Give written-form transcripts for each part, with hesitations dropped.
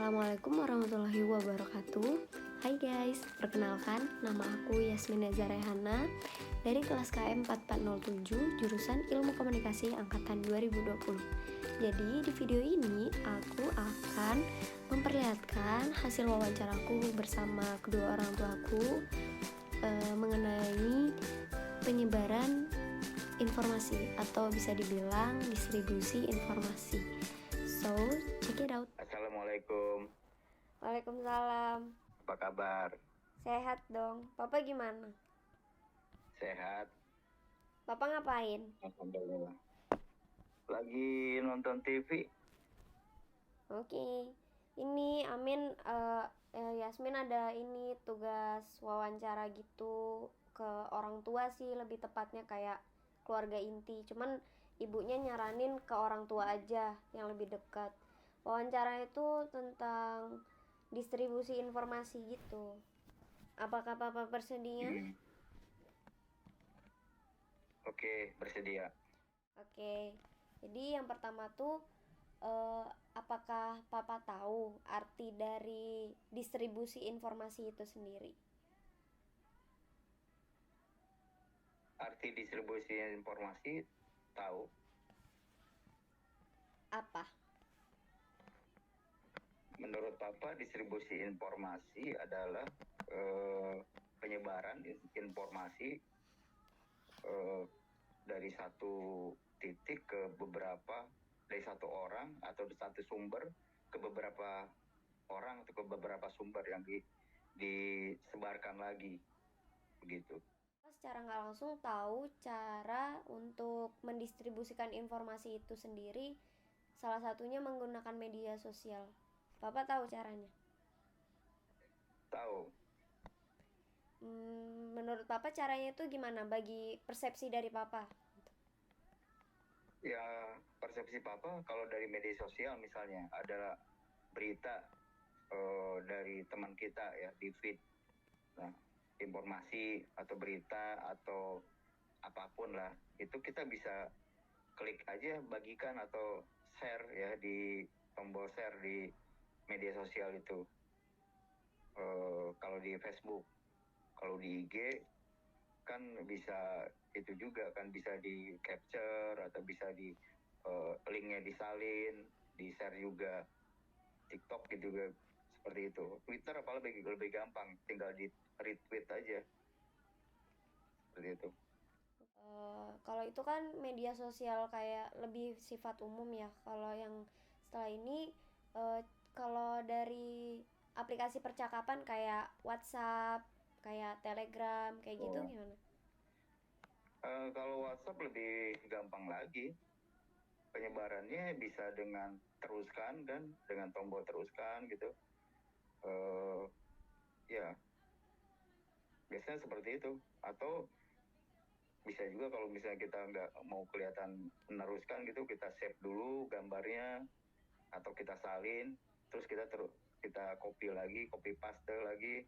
Assalamualaikum warahmatullahi wabarakatuh. Hai guys, perkenalkan nama aku Yasmin Nazarehana dari kelas KM 4407 jurusan Ilmu Komunikasi angkatan 2020. Jadi di video ini aku akan memperlihatkan hasil wawancaraku bersama kedua orang tuaku mengenai penyebaran informasi atau bisa dibilang distribusi informasi. So, check it out. Assalamualaikum. Waalaikumsalam. Apa kabar? Sehat dong. Papa gimana? Sehat. Papa ngapain? Alhamdulillah. Lagi nonton TV. Oke. Ini Amin Yasmin ada ini tugas wawancara gitu ke orang tua sih, lebih tepatnya kayak keluarga inti. Cuman ibunya nyaranin ke orang tua aja yang lebih dekat. Wawancara itu tentang distribusi informasi gitu. Apakah Papa bersedia? Oke, bersedia. Oke. Jadi yang pertama tuh apakah Papa tahu arti dari distribusi informasi itu sendiri? Arti distribusi informasi tahu. Apa? Menurut Papa, distribusi informasi adalah penyebaran informasi dari satu titik ke beberapa, dari satu orang atau dari satu sumber ke beberapa orang atau ke beberapa sumber yang disebarkan lagi, begitu. Secara nggak langsung tahu cara untuk mendistribusikan informasi itu sendiri, salah satunya menggunakan media sosial. Papa tahu caranya? Tahu. Menurut Papa caranya itu gimana bagi persepsi dari Papa? Ya, persepsi Papa kalau dari media sosial misalnya ada berita dari teman kita ya di feed. Nah, informasi atau berita atau apapun lah, itu kita bisa klik aja, bagikan atau share ya di tombol share di media sosial itu. Kalau di Facebook, kalau di IG kan bisa itu juga kan, bisa di capture atau bisa di linknya disalin, di share juga. TikTok gitu juga seperti itu. Twitter apalagi lebih gampang, tinggal di retweet aja seperti itu. Kalau itu kan media sosial kayak lebih sifat umum ya. Kalau yang setelah ini kalau dari aplikasi percakapan kayak WhatsApp, kayak Telegram, kayak gitu gimana? Kalau WhatsApp lebih gampang lagi. Penyebarannya bisa dengan teruskan kan, dengan tombol teruskan gitu. Ya, biasanya seperti itu. Atau bisa juga kalau misalnya kita nggak mau kelihatan meneruskan gitu, kita save dulu gambarnya atau kita salin, terus kita copy lagi, copy paste lagi,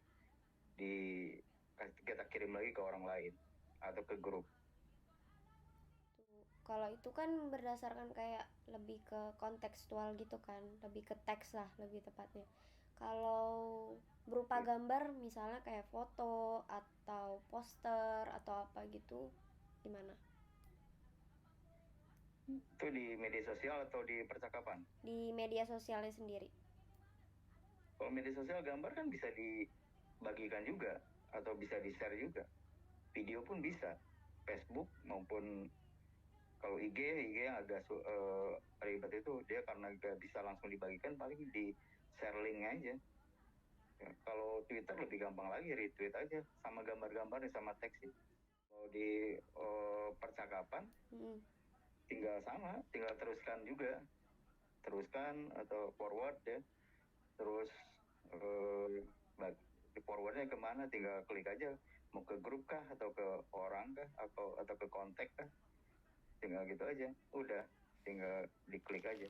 kita kirim lagi ke orang lain atau ke grup. Kalau itu kan berdasarkan kayak lebih ke kontekstual gitu kan, lebih ke teks lah lebih tepatnya. Kalau berupa gambar misalnya kayak foto atau poster atau apa gitu gimana? Itu di media sosial atau di percakapan? Di media sosialnya sendiri. Kalau media sosial gambar kan bisa dibagikan juga atau bisa di-share juga. Video pun bisa. Facebook maupun kalau IG yang agak ribet itu, dia karena gak bisa langsung dibagikan, paling di share link aja. Ya, kalau Twitter lebih gampang lagi, retweet aja sama gambar-gambarnya sama teks sih. Kalau di percakapan tinggal teruskan juga, teruskan atau forward ya, terus di forwardnya kemana, tinggal klik aja, mau ke grup kah atau ke orang kah atau ke kontak kah, tinggal gitu aja, udah tinggal diklik aja.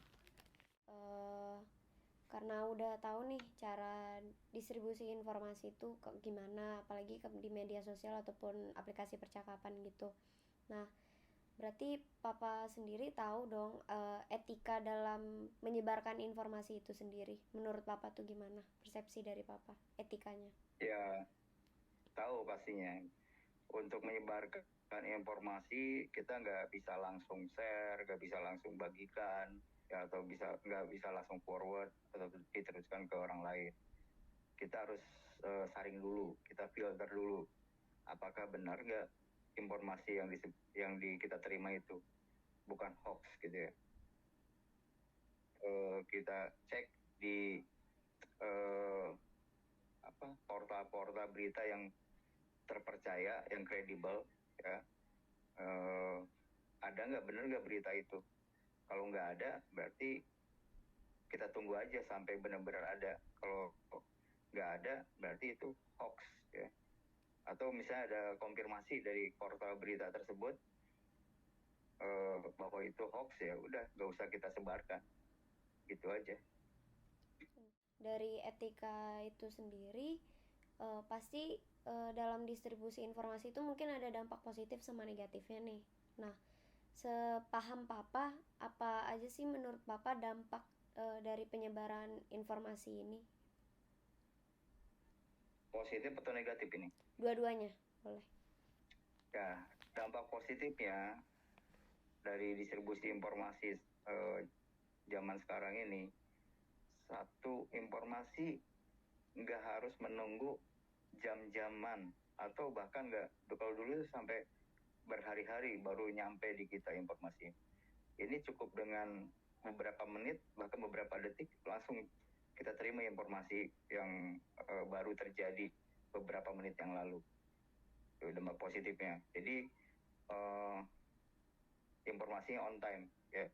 Karena udah tahu nih cara distribusi informasi itu gimana, apalagi di media sosial ataupun aplikasi percakapan gitu. Nah, Berarti papa sendiri tahu dong etika dalam menyebarkan informasi itu sendiri. Menurut papa tuh gimana persepsi dari papa etikanya? Ya tahu pastinya. Untuk menyebarkan informasi kita nggak bisa langsung share, nggak bisa langsung bagikan, ya, atau nggak bisa langsung forward atau diteruskan ke orang lain. Kita harus saring dulu, kita filter dulu apakah benar nggak informasi yang kita terima itu bukan hoax gitu ya. Kita cek di portal-portal berita yang terpercaya, yang kredibel, ya. Ada nggak, benar nggak berita itu? Kalau nggak ada, berarti kita tunggu aja sampai benar-benar ada. Kalau nggak ada, berarti itu hoax, ya. Atau misalnya ada konfirmasi dari portal berita tersebut bahwa itu hoax, ya udah nggak usah kita sebarkan, gitu aja. Dari etika itu sendiri pasti dalam distribusi informasi itu mungkin ada dampak positif sama negatifnya nih. Nah, sepaham papa, apa aja sih menurut papa dampak dari penyebaran informasi ini? Positif atau negatif ini? Dua-duanya boleh. Ya, dampak positifnya dari distribusi informasi zaman sekarang ini, satu, informasi nggak harus menunggu jam-jaman atau bahkan nggak, kalau dulu sampai berhari-hari baru nyampe di kita informasi. Ini cukup dengan beberapa menit, bahkan beberapa detik langsung kita terima informasi yang baru terjadi beberapa menit yang lalu. Itu dampak positifnya. Jadi informasinya on time, ya.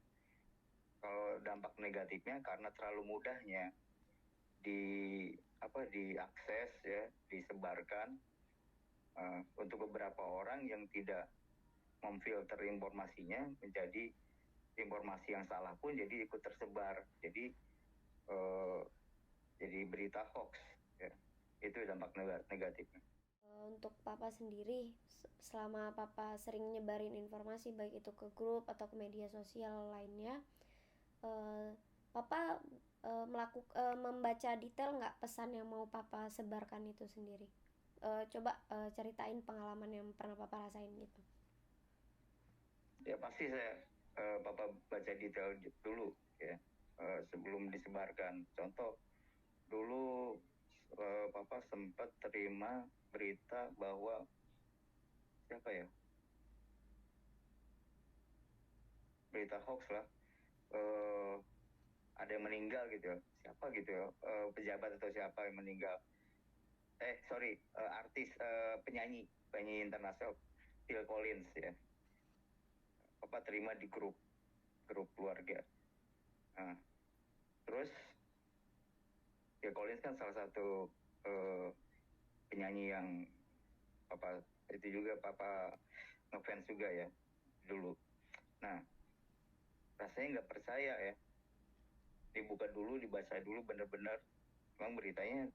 Kalau dampak negatifnya karena terlalu mudahnya diakses, ya, disebarkan untuk beberapa orang yang tidak memfilter informasinya, menjadi informasi yang salah pun jadi ikut tersebar, jadi berita hoax, ya. Itu dampak negatifnya. Untuk papa sendiri, selama papa sering nyebarin informasi baik itu ke grup atau ke media sosial lainnya, papa membaca detail nggak pesan yang mau papa sebarkan itu sendiri? Coba ceritain pengalaman yang pernah papa rasain gitu. Ya pasti papa baca detail dulu, ya, sebelum disebarkan. Contoh, dulu papa sempat terima berita bahwa siapa ya, berita hoax lah, ada yang meninggal gitu ya, siapa gitu ya, pejabat atau siapa yang meninggal, artis, penyanyi internasional, Phil Collins, ya. Papa terima di grup keluarga. Nah, terus Phil Collins kan salah satu penyanyi yang papa itu juga papa ngefans juga ya dulu. Nah, rasanya nggak percaya ya, dibuka dulu, dibaca dulu bener-bener memang beritanya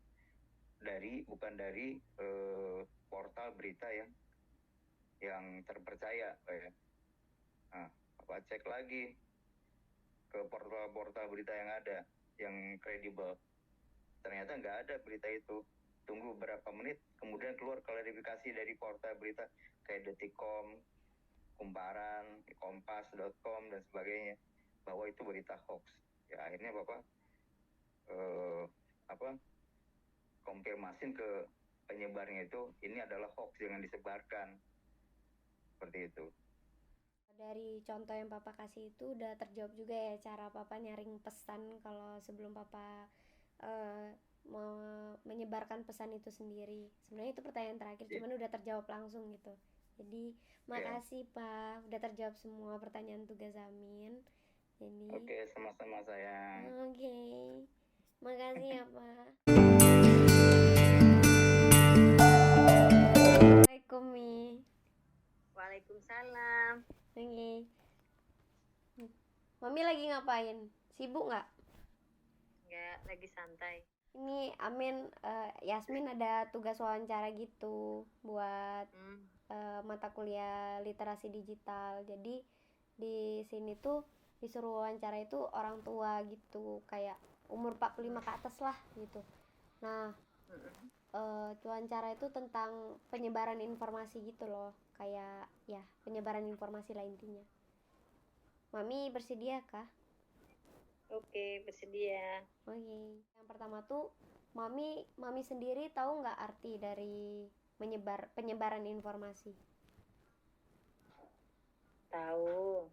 bukan dari portal berita yang terpercaya, ya. Nah, apa cek lagi ke portal-portal berita yang ada yang kredibel, ternyata nggak ada berita itu. Tunggu beberapa menit kemudian keluar klarifikasi dari portal berita kayak Detikcom, Kumparan, Kompas.com dan sebagainya bahwa itu berita hoax. Ya akhirnya bapak konfirmasin ke penyebarnya itu, ini adalah hoax, jangan disebarkan, seperti itu. Dari contoh yang papa kasih itu udah terjawab juga ya cara papa nyaring pesan kalau sebelum papa mau menyebarkan pesan itu sendiri. Sebenarnya itu pertanyaan terakhir, cuman udah terjawab langsung gitu. Jadi makasih Pak, udah terjawab semua pertanyaan tugas Amin. Jadi Oke, sama-sama sayang. Oke. Makasih ya Pak. Assalamualaikum Mi. Waalaikumsalam. Oke. Mami lagi ngapain? Sibuk nggak? Nggak, lagi santai. Ini Amin, Yasmin ada tugas wawancara gitu buat mata kuliah literasi digital. Jadi di sini tuh disuruh wawancara itu orang tua gitu, kayak umur 45 ke atas lah gitu. Nah, wawancara itu tentang penyebaran informasi gitu loh, kayak ya penyebaran informasi lah intinya. Mami bersedia kah? Oke, bersedia. Oke. Yang pertama tuh mami sendiri tahu nggak arti dari penyebaran informasi? Tahu.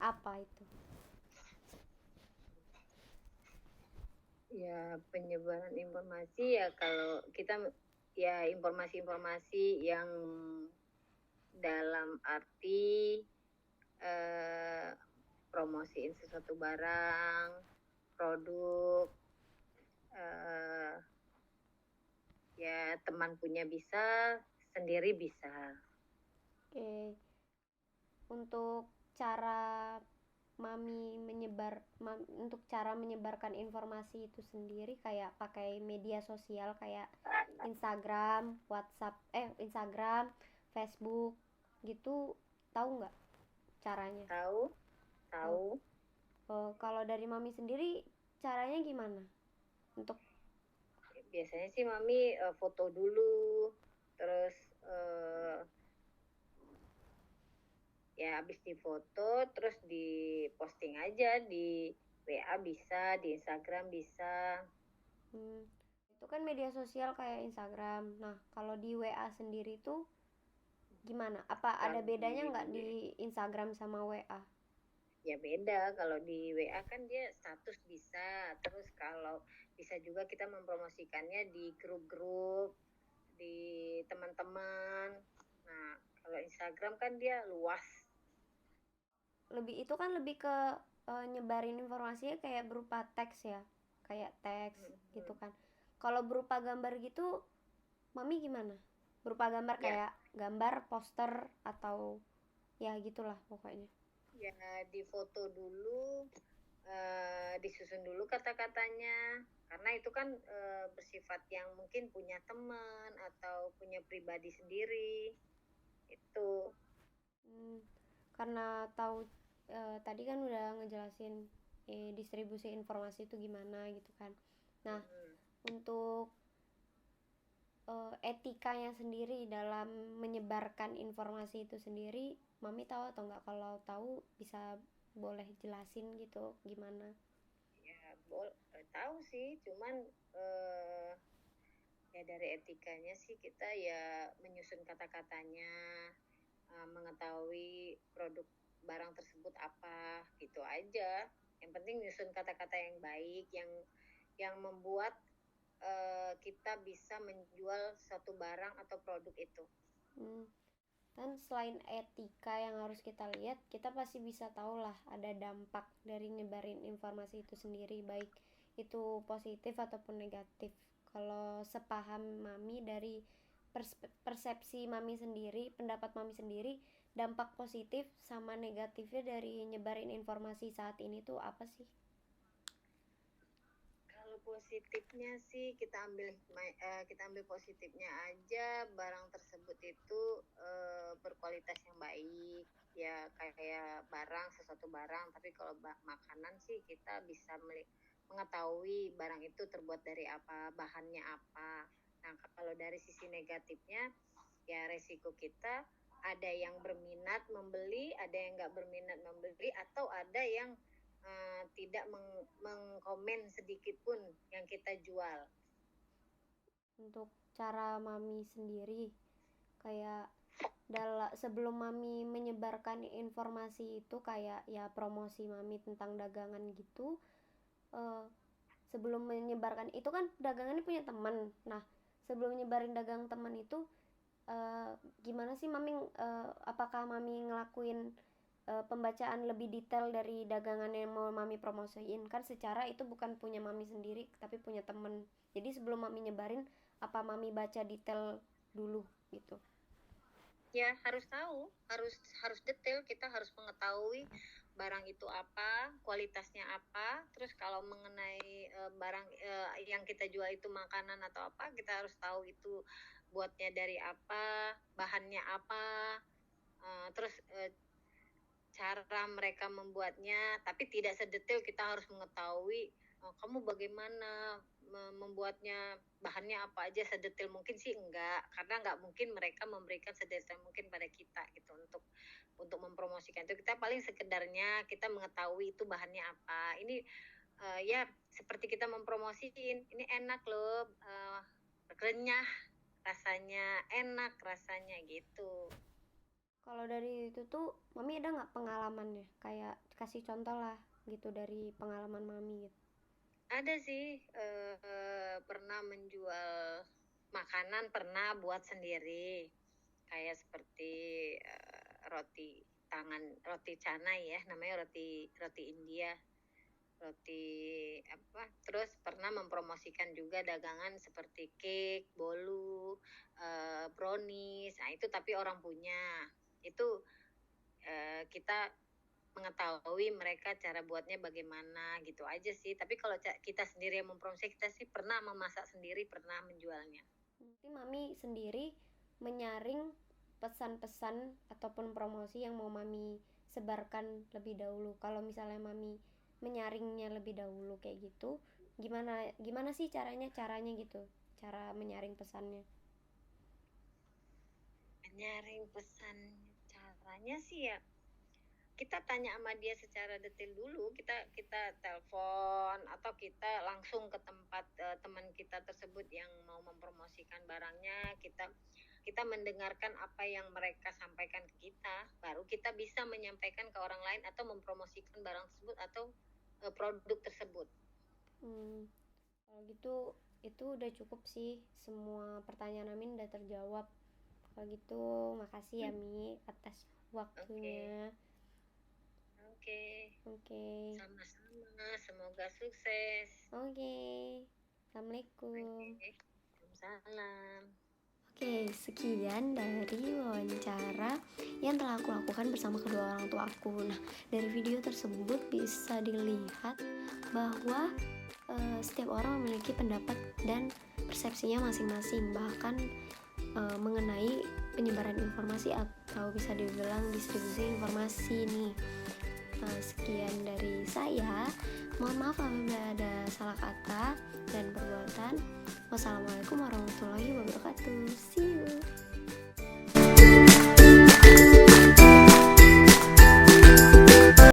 Apa itu? Ya, penyebaran informasi ya kalau kita ya informasi-informasi yang dalam arti promosiin sesuatu barang, produk, ya teman punya bisa, sendiri bisa. Oke. Untuk cara untuk cara menyebarkan informasi itu sendiri kayak pakai media sosial kayak Instagram, Instagram, Facebook gitu, tahu nggak caranya? Tahu. Kalau dari mami sendiri caranya gimana? Untuk Biasanya sih mami foto dulu, terus ya habis difoto terus diposting aja di WA bisa, di Instagram bisa. itu kan media sosial kayak Instagram. Nah, kalau di WA sendiri tuh gimana? Apa ada bedanya nggak di Instagram sama WA? Ya beda, kalau di WA kan dia status bisa, terus kalau bisa juga kita mempromosikannya di grup-grup, di teman-teman. Nah, kalau Instagram kan dia luas. Itu kan lebih ke nyebarin informasinya kayak berupa teks ya, kayak teks gitu kan. Kalau berupa gambar gitu mami gimana? Berupa gambar Ya. Kayak gambar poster atau ya gitulah pokoknya. Ya difoto dulu, disusun dulu kata-katanya, karena itu kan bersifat yang mungkin punya teman atau punya pribadi sendiri itu. Karena tahu tadi kan udah ngejelasin distribusi informasi itu gimana gitu kan. Nah, untuk etikanya sendiri dalam menyebarkan informasi itu sendiri, mami tahu atau enggak? Kalau tahu bisa boleh jelasin gitu gimana? Ya tahu sih, cuman ya dari etikanya sih kita ya menyusun kata-katanya, mengetahui produk barang tersebut apa gitu aja. Yang penting nyusun kata-kata yang baik, yang membuat kita bisa menjual suatu barang atau produk itu. Dan selain etika yang harus kita lihat, kita pasti bisa tahu lah ada dampak dari nyebarin informasi itu sendiri, baik itu positif ataupun negatif. Kalau sepaham mami dari persepsi mami sendiri, pendapat mami sendiri, dampak positif sama negatifnya dari nyebarin informasi saat ini tuh apa sih? Kalau positifnya sih kita ambil positifnya aja, barang tersebut itu berkualitas yang baik, ya kayak sesuatu barang. Tapi kalau makanan sih kita bisa mengetahui barang itu terbuat dari apa, bahannya apa. Nah, kalau dari sisi negatifnya ya resiko kita, ada yang berminat membeli, ada yang nggak berminat membeli, atau ada yang tidak mengkomen sedikit pun yang kita jual. Untuk cara mami sendiri, kayak sebelum mami menyebarkan informasi itu kayak ya promosi mami tentang dagangan gitu, sebelum menyebarkan itu kan dagangannya punya teman. Nah, sebelum nyebarin dagang teman itu gimana sih mami, apakah mami ngelakuin pembacaan lebih detail dari dagangan yang mau mami promosiin? Kan secara itu bukan punya mami sendiri tapi punya temen. Jadi sebelum mami nyebarin, apa mami baca detail dulu gitu? Ya harus tahu, harus detail. Kita harus mengetahui barang itu apa, kualitasnya apa. Terus kalau mengenai barang yang kita jual itu makanan atau apa, kita harus tahu itu buatnya dari apa, bahannya apa, terus cara mereka membuatnya, tapi tidak sedetail kita harus mengetahui kamu bagaimana membuatnya, bahannya apa aja, sedetail mungkin sih enggak, karena enggak mungkin mereka memberikan sedetail mungkin pada kita gitu untuk mempromosikan itu. Kita paling sekedarnya kita mengetahui itu bahannya apa. Ini ya seperti kita mempromosiin, ini enak loh, renyah rasanya, enak rasanya gitu. Kalau dari itu tuh mami ada nggak pengalamannya, kayak kasih contoh lah gitu dari pengalaman mami gitu. Ada sih, pernah menjual makanan, pernah buat sendiri. Kayak seperti roti roti canai ya, namanya roti India. Roti apa? Terus pernah mempromosikan juga dagangan seperti cake, bolu, brownies. Nah, itu tapi orang punya. Itu kita mengetahui mereka cara buatnya bagaimana gitu aja sih. Tapi kalau kita sendiri yang mempromosikan, kita sih pernah memasak sendiri, pernah menjualnya. Nanti mami sendiri menyaring pesan-pesan ataupun promosi yang mau mami sebarkan lebih dahulu. Kalau misalnya mami menyaringnya lebih dahulu kayak gitu, gimana sih caranya gitu, cara menyaring pesannya? Menyaring pesan caranya sih ya kita tanya sama dia secara detail dulu, kita telepon atau kita langsung ke tempat teman kita tersebut yang mau mempromosikan barangnya, kita mendengarkan apa yang mereka sampaikan ke kita, baru kita bisa menyampaikan ke orang lain atau mempromosikan barang tersebut atau produk tersebut. Kalau gitu itu udah cukup sih, semua pertanyaan Amin udah terjawab. Kalau gitu makasih ya Mi atas waktunya. Oke. Sama-sama, semoga sukses. Assalamualaikum. Waalaikumsalam. Oke, sekian dari wawancara yang telah aku lakukan bersama kedua orang tua aku. Nah, dari video tersebut bisa dilihat bahwa setiap orang memiliki pendapat dan persepsinya masing-masing, bahkan mengenai penyebaran informasi atau bisa dibilang distribusi informasi nih. Sekian dari saya, mohon maaf apabila ada salah kata dan perbuatan. Wassalamualaikum warahmatullahi wabarakatuh. See you.